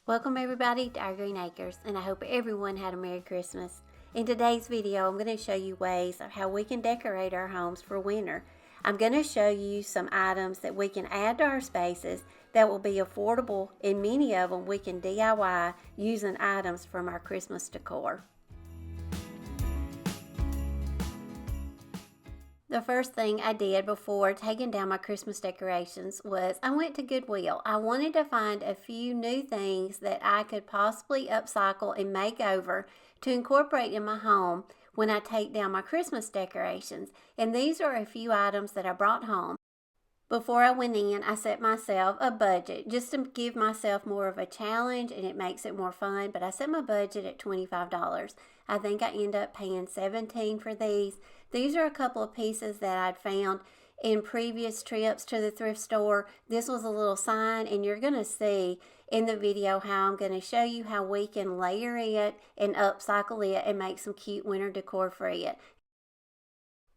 Welcome everybody to our Greene Acres, and I hope everyone had a Merry Christmas. In today's video, I'm going to show you ways of how we can decorate our homes for winter. I'm going to show you some items that we can add to our spaces that will be affordable, and many of them we can DIY using items from our Christmas decor. The first thing I did before taking down my Christmas decorations was I went to Goodwill. I wanted to find a few new things that I could possibly upcycle and make over to incorporate in my home when I take down my Christmas decorations. And these are a few items that I brought home. Before I went in, I set myself a budget just to give myself more of a challenge, and it makes it more fun, but I set my budget at $25. I think I end up paying $17 for these. These are a couple of pieces that I'd found in previous trips to the thrift store. This was a little sign, and you're going to see in the video how I'm going to show you how we can layer it and upcycle it and make some cute winter decor for it.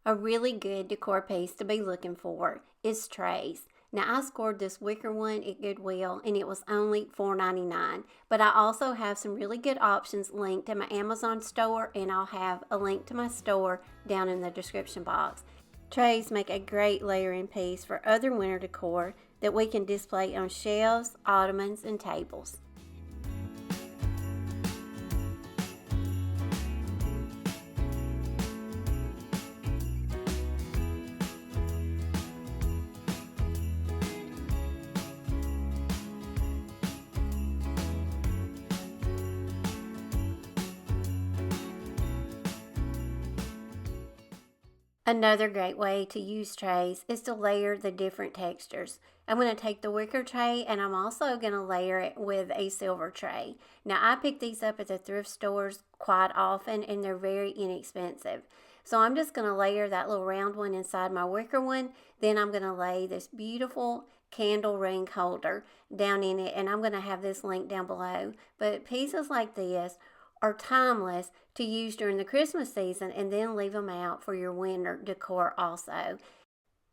A really good decor piece to be looking for is trays. Now I scored this wicker one at Goodwill and it was only $4.99, but I also have some really good options linked in my Amazon store, and I'll have a link to my store down in the description box. Trays make a great layering piece for other winter decor that we can display on shelves, ottomans, and tables. Another great way to use trays is to layer the different textures. I'm going to take the wicker tray and I'm also going to layer it with a silver tray. Now I pick these up at the thrift stores quite often and they're very inexpensive. So I'm just going to layer that little round one inside my wicker one. Then I'm going to lay this beautiful candle ring holder down in it, and I'm going to have this link down below. But pieces like this are timeless to use during the Christmas season, and then leave them out for your winter decor also.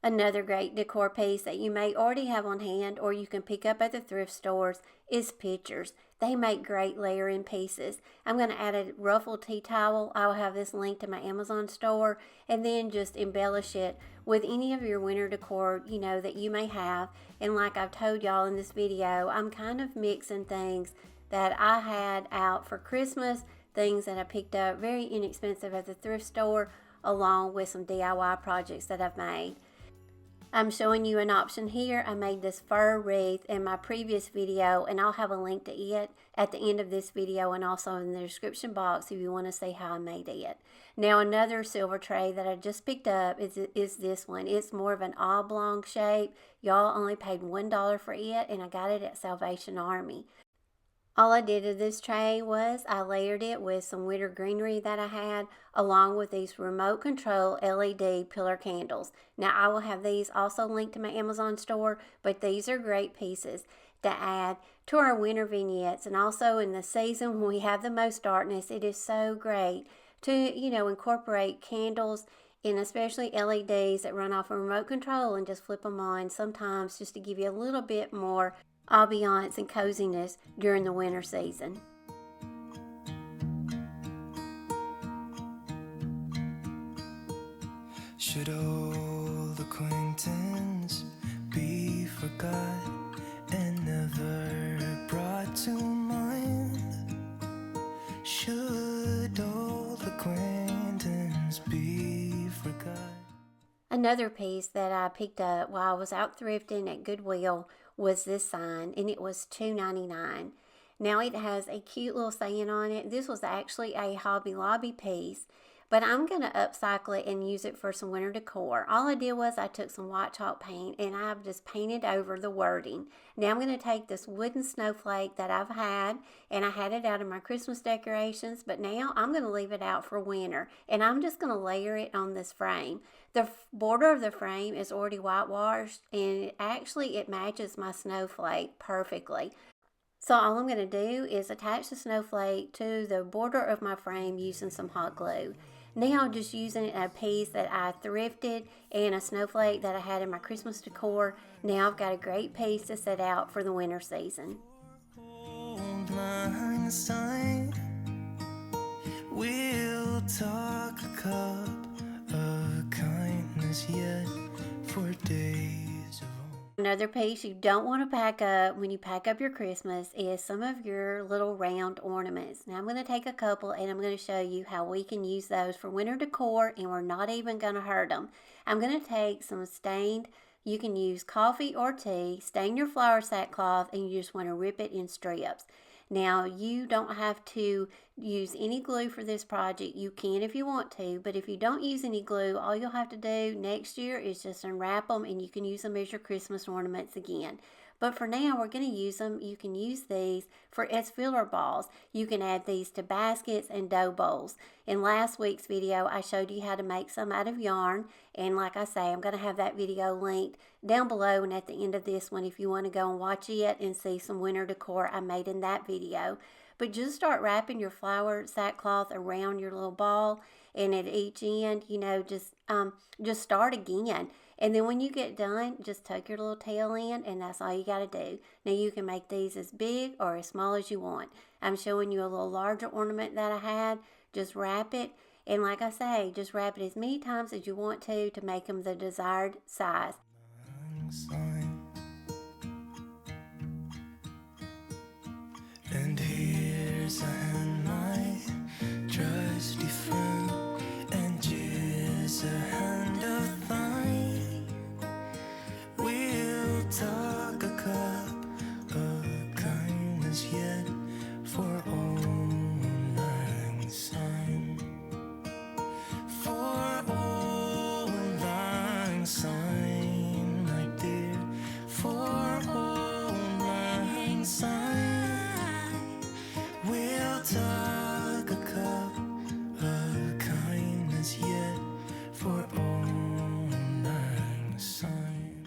Another great decor piece that you may already have on hand or you can pick up at the thrift stores is pictures. They make great layering pieces. I'm going to add a ruffled tea towel. I'll have this linked in my Amazon store, and then just embellish it with any of your winter decor, that you may have. And like I've told y'all in this video, I'm kind of mixing things that I had out for Christmas, things that I picked up very inexpensive at the thrift store, along with some DIY projects that I've made. I'm showing you an option here. I made this fur wreath in my previous video, and I'll have a link to it at the end of this video and also in the description box if you want to see how I made it. Now another silver tray that I just picked up is this one. It's more of an oblong shape. Y'all only paid $1 for it, and I got it at Salvation Army. All I did to this tray was I layered it with some winter greenery that I had, along with these remote control LED pillar candles. Now I will have these also linked to my Amazon store, but these are great pieces to add to our winter vignettes. And also in the season when we have the most darkness, it is so great to, incorporate candles, and especially LEDs that run off a remote control, and just flip them on sometimes just to give you a little bit more ambiance and coziness during the winter season. Should old acquaintance be forgot and never brought to mind? Should old acquaintance be forgot? Another piece that I picked up while I was out thrifting at Goodwill was this sign, and it was $2.99. Now it has a cute little saying on it. This was actually a Hobby Lobby piece, but I'm going to upcycle it and use it for some winter decor. All I did was I took some white chalk paint and I've just painted over the wording. Now I'm going to take this wooden snowflake that I've had, and I had it out in my Christmas decorations, but now I'm going to leave it out for winter, and I'm just going to layer it on this frame. The border of the frame is already whitewashed, and it matches my snowflake perfectly. So all I'm going to do is attach the snowflake to the border of my frame using some hot glue. Now I'm just using a piece that I thrifted and a snowflake that I had in my Christmas decor. Now I've got a great piece to set out for the winter season. lang syne. We'll talk a cup of kindness yet for days of old. Another piece you don't want to pack up when you pack up your Christmas is some of your little round ornaments. Now I'm going to take a couple and I'm going to show you how we can use those for winter decor, and we're not even going to hurt them. I'm going to take some stained, you can use coffee or tea, stain your flour sackcloth, and you just want to rip it in strips. Now, you don't have to use any glue for this project. You can if you want to, but if you don't use any glue, all you'll have to do next year is just unwrap them and you can use them as your Christmas ornaments again. But for now, we're going to use them. You can use these as filler balls. You can add these to baskets and dough bowls. In last week's video, I showed you how to make some out of yarn. And like I say, I'm going to have that video linked down below and at the end of this one if you want to go and watch it and see some winter decor I made in that video. But just start wrapping your flour sackcloth around your little ball, and at each end, just start again. And then when you get done, just tuck your little tail in, and that's all you got to do. Now you can make these as big or as small as you want. I'm showing you a little larger ornament that I had. Just wrap it, and like I say, just wrap it as many times as you want to make them the desired size. And here's a hand, my trusty friend, and here's a hand of thine. We'll talk a cup of kindness yet for old lang syne. For old lang syne, my dear, for old lang syne. We'll talk a cup of kindness yet for old lang syne.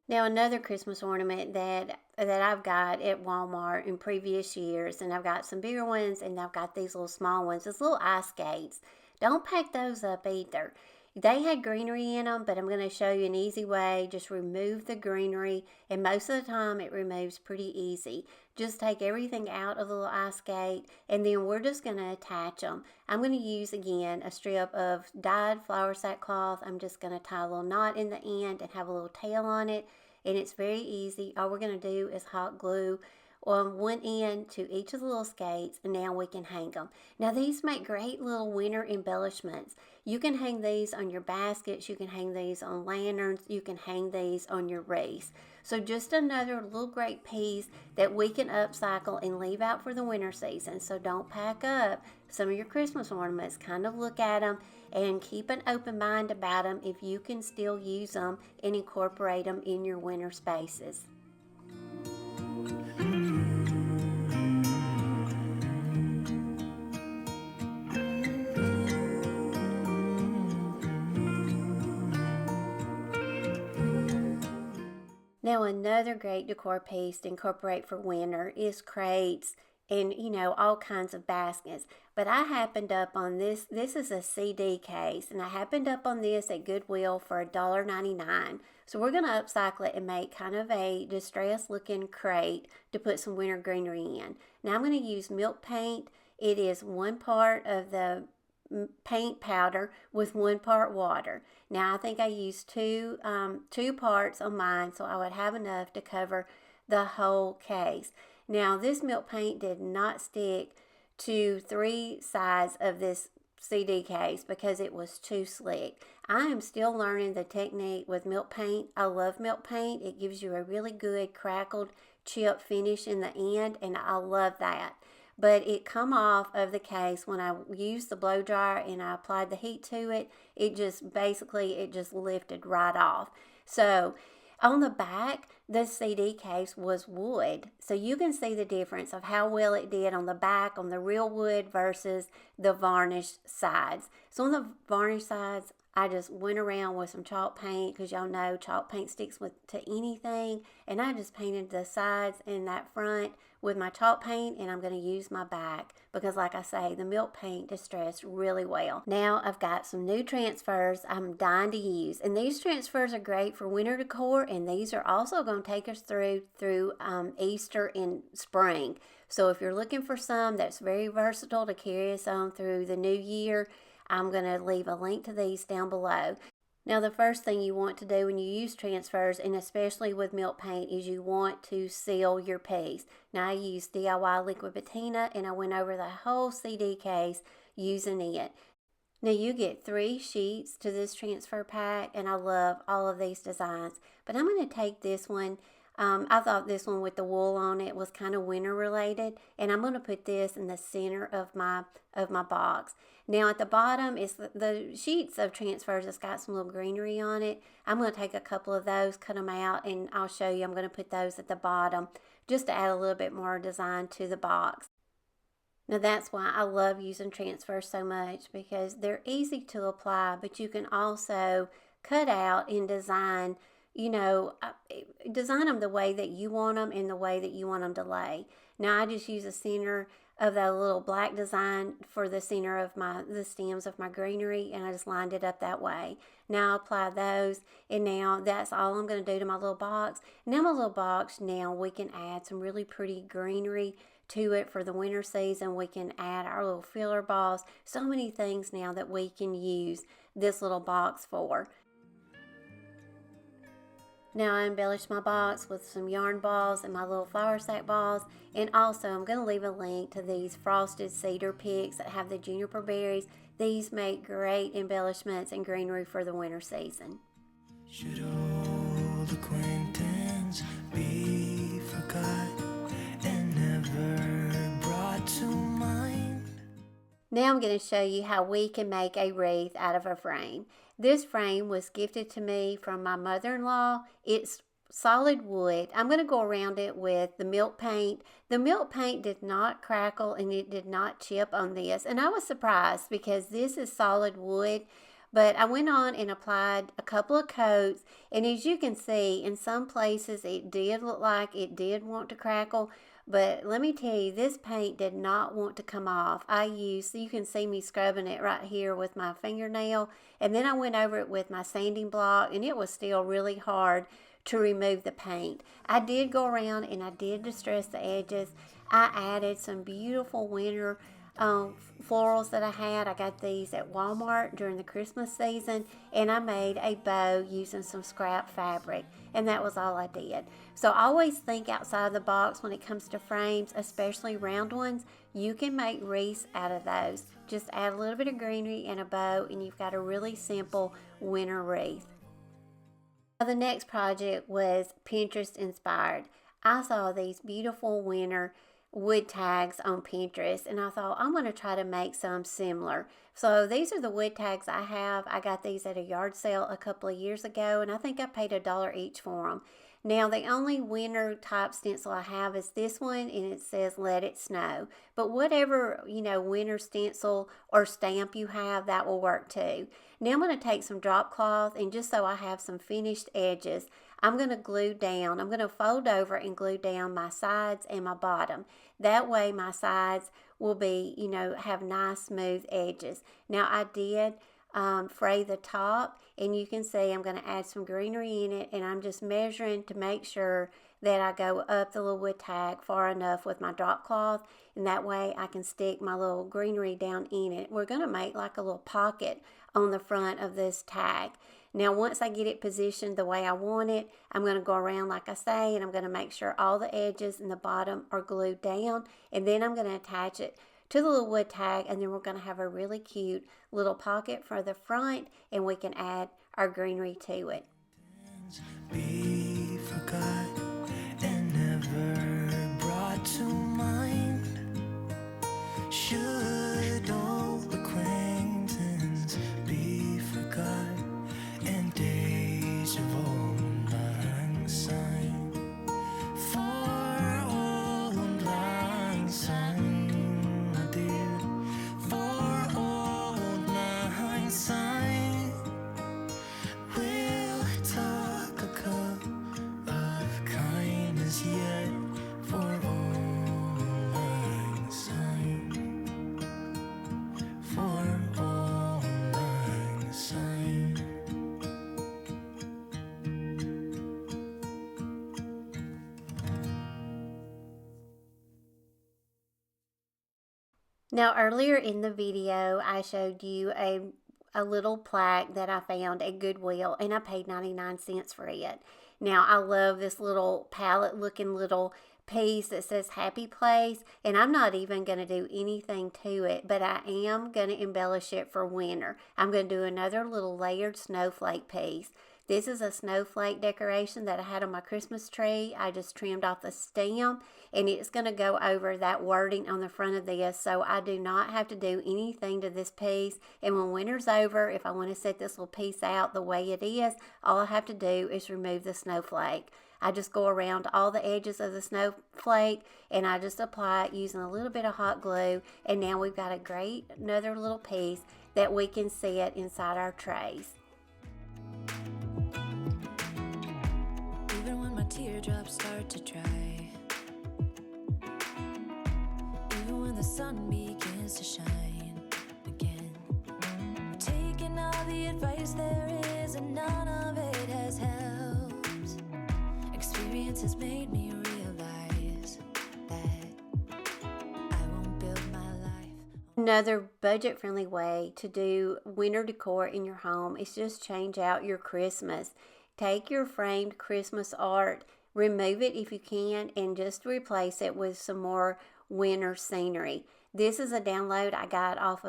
Now another Christmas ornament that I've got at Walmart in previous years, and I've got some bigger ones and I've got these little small ones, these little ice skates. Don't pack those up either. They had greenery in them, but I'm going to show you an easy way. Just remove the greenery, and most of the time it removes pretty easy. Just take everything out of the little ice skate, and then we're just going to attach them. I'm going to use, again, a strip of dyed flour sackcloth. I'm just going to tie a little knot in the end and have a little tail on it, and it's very easy. All we're going to do is hot glue on one end to each of the little skates, and now we can hang them. Now these make great little winter embellishments. You can hang these on your baskets, you can hang these on lanterns, you can hang these on your wreaths. So just another little great piece that we can upcycle and leave out for the winter season. So don't pack up some of your Christmas ornaments. Kind of look at them and keep an open mind about them if you can still use them and incorporate them in your winter spaces. Now another great decor piece to incorporate for winter is crates and all kinds of baskets. But I happened up on this is a CD case, and I happened up on this at Goodwill for $1.99. So we're going to upcycle it and make kind of a distressed looking crate to put some winter greenery in. Now I'm going to use milk paint. It is 1 part of the paint powder with 1 part water. Now I think I used two parts on mine, so I would have enough to cover the whole case. Now this milk paint did not stick to 3 sides of this CD case because it was too slick. I am still learning the technique with milk paint. I love milk paint. It gives you a really good crackled chip finish in the end, and I love that. But it come off of the case when I used the blow dryer and I applied the heat to it. It just lifted right off. So on the back, the CD case was wood. So you can see the difference of how well it did on the back, on the real wood versus the varnished sides. So on the varnished sides, I just went around with some chalk paint, because y'all know chalk paint sticks to anything, and I just painted the sides and that front with my chalk paint, and I'm going to use my back because, like I say, the milk paint distressed really well. Now I've got some new transfers I'm dying to use, and these transfers are great for winter decor, and these are also going to take us through Easter and spring. So if you're looking for some that's very versatile to carry us on through the new year, I'm going to leave a link to these down below. Now, the first thing you want to do when you use transfers, and especially with milk paint, is you want to seal your piece. Now, I used DIY liquid patina, and I went over the whole CD case using it. Now, you get 3 sheets to this transfer pack, and I love all of these designs. But I'm going to take this one. I thought this one with the wool on it was kind of winter related, and I'm going to put this in the center of my box. Now at the bottom is the sheets of transfers that's got some little greenery on it. I'm going to take a couple of those, cut them out, and I'll show you. I'm going to put those at the bottom just to add a little bit more design to the box. Now that's why I love using transfers so much, because they're easy to apply, but you can also cut out and design, design them the way that you want them and the way that you want them to lay. Now I just use the center of that little black design for the center of the stems of my greenery, and I just lined it up that way. Now I apply those, and now that's all I'm going to do to my little box. Now my little box, now we can add some really pretty greenery to it for the winter season. We can add our little filler balls. So many things now that we can use this little box for. Now I embellished my box with some yarn balls and my little flour sack balls, and also I'm going to leave a link to these frosted cedar picks that have the juniper berries. These make great embellishments and greenery for the winter season. Should old acquaintance be forgot and never brought to mind? Now I'm going to show you how we can make a wreath out of a frame. This frame was gifted to me from my mother-in-law. It's solid wood. I'm going to go around it with the milk paint. The milk paint did not crackle and it did not chip on this. And I was surprised because this is solid wood. But I went on and applied a couple of coats. And as you can see, in some places it did look like it did want to crackle. But let me tell you, this paint did not want to come off. You can see me scrubbing it right here with my fingernail. And then I went over it with my sanding block, and it was still really hard to remove the paint. I did go around and I did distress the edges. I added some beautiful winter florals that I had. I got these at Walmart during the Christmas season, and I made a bow using some scrap fabric, and that was all I did. So always think outside the box when it comes to frames, especially round ones. You can make wreaths out of those. Just add a little bit of greenery and a bow, and you've got a really simple winter wreath. Now, the next project was Pinterest inspired. I saw these beautiful winter wood tags on Pinterest, and I thought I'm going to try to make some similar. So these are the wood tags I have. I got these at a yard sale a couple of years ago, and I think I paid $1 each for them. Now the only winter type stencil I have is this one, and it says Let It Snow. But whatever winter stencil or stamp you have, that will work too. Now I'm going to take some drop cloth, and just so I have some finished edges, I'm going to fold over and glue down my sides and my bottom. That way my sides will be, have nice smooth edges. Now I did fray the top, and you can see I'm going to add some greenery in it, and I'm just measuring to make sure that I go up the little wood tag far enough with my drop cloth, and that way I can stick my little greenery down in it. We're going to make like a little pocket on the front of this tag. Now once I get it positioned the way I want it, I'm going to go around like I say, and I'm going to make sure all the edges and the bottom are glued down, and then I'm going to attach it to the little wood tag, and then we're going to have a really cute little pocket for the front, and we can add our greenery to it. Be forgot and never brought to mind. Should old acquaintance be forgot and days of old lang syne for old lang syne, my dear, for old lang syne. We'll talk a cup of kindness yet for old Now, earlier in the video, I showed you a little plaque that I found at Goodwill, and I paid 99 cents for it. Now, I love this little palette looking little piece that says Happy Place, and I'm not even going to do anything to it, but I am going to embellish it for winter. I'm going to do another little layered snowflake piece. This is a snowflake decoration that I had on my Christmas tree. I just trimmed off the stem, and it's going to go over that wording on the front of this, so I do not have to do anything to this piece. And when winter's over, if I want to set this little piece out the way it is, all I have to do is remove the snowflake. I just go around all the edges of the snowflake, and I just apply it using a little bit of hot glue, and now we've got another little piece that we can set inside our trays. Even when my teardrops start to dry, even when the sun begins to shine again, taking all the advice there is and none of it has helped. Experience has made me realize that I won't build my life. Another budget-friendly way to do winter decor in your home is just change out your Christmas. Take your framed Christmas art, remove it if you can, and just replace it with some more winter scenery. This is a download I got out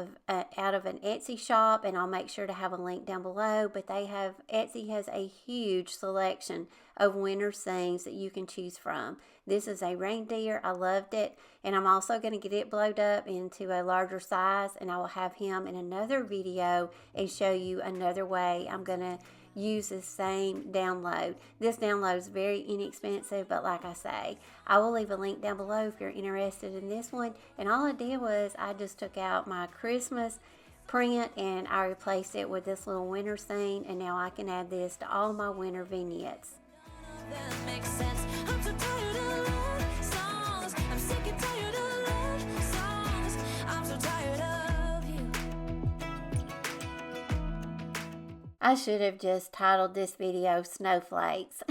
of an Etsy shop, and I'll make sure to have a link down below. But Etsy has a huge selection of winter scenes that you can choose from. This is a reindeer. I loved it, and I'm also going to get it blowed up into a larger size, and I will have him in another video and show you another way I'm going to use the same download. This download is very inexpensive, but like I say, I will leave a link down below if you're interested in this one. And all I did was I just took out my Christmas print and I replaced it with this little winter scene, and now I can add this to all my winter vignettes. That makes sense. I'm so tired of love songs. I'm sick and tired of love songs. I'm so tired of you. I should have just titled this video Snowflakes.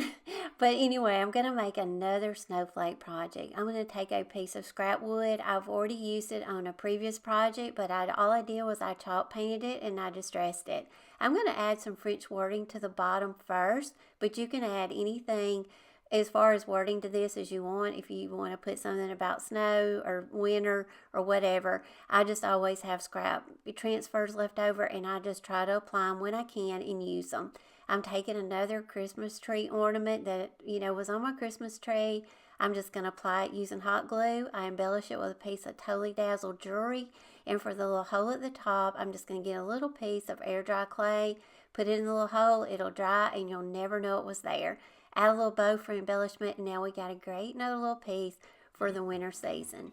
But anyway, I'm going to make another snowflake project. I'm going to take a piece of scrap wood. I've already used it on a previous project, but all I did was I chalk painted it and I distressed it. I'm going to add some French wording to the bottom first, but you can add anything as far as wording to this as you want. If you want to put something about snow or winter or whatever, I just always have scrap transfers left over, and I just try to apply them when I can and use them. I'm taking another Christmas tree ornament that, was on my Christmas tree. I'm just going to apply it using hot glue. I embellish it with a piece of totally dazzled jewelry. And for the little hole at the top, I'm just going to get a little piece of air dry clay, put it in the little hole, it'll dry, and you'll never know it was there. Add a little bow for embellishment, and now we got another little piece for the winter season.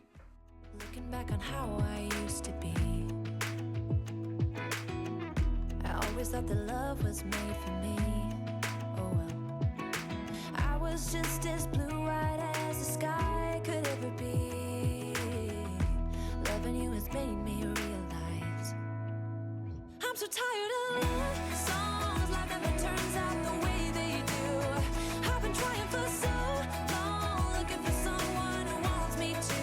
Looking back on how I used to be, I always thought that love was made for me. Oh well, I was just as blue-eyed as the sky could ever be. Loving you has made me realize I'm so tired of love songs. Life never turns out the way they do. I've been trying for so long, looking for someone who wants me to.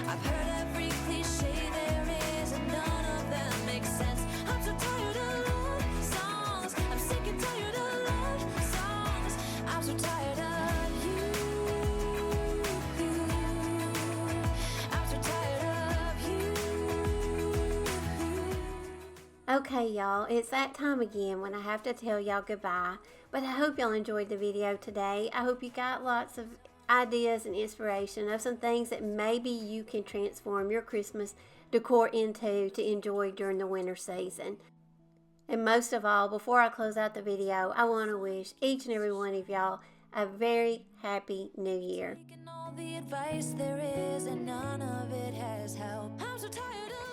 I've heard every cliche there is, and none of them make sense. I'm so tired of love songs. I'm sick and tired of love songs. I'm so tired of you. I'm so tired of you. Okay, y'all, it's that time again when I have to tell y'all goodbye. But I hope y'all enjoyed the video today. I hope you got lots of ideas and inspiration of some things that maybe you can transform your Christmas decor into to enjoy during the winter season. And most of all, before I close out the video, I want to wish each and every one of y'all a very happy new year. Taking all the advice there is, and none of it has helped. I'm so tired of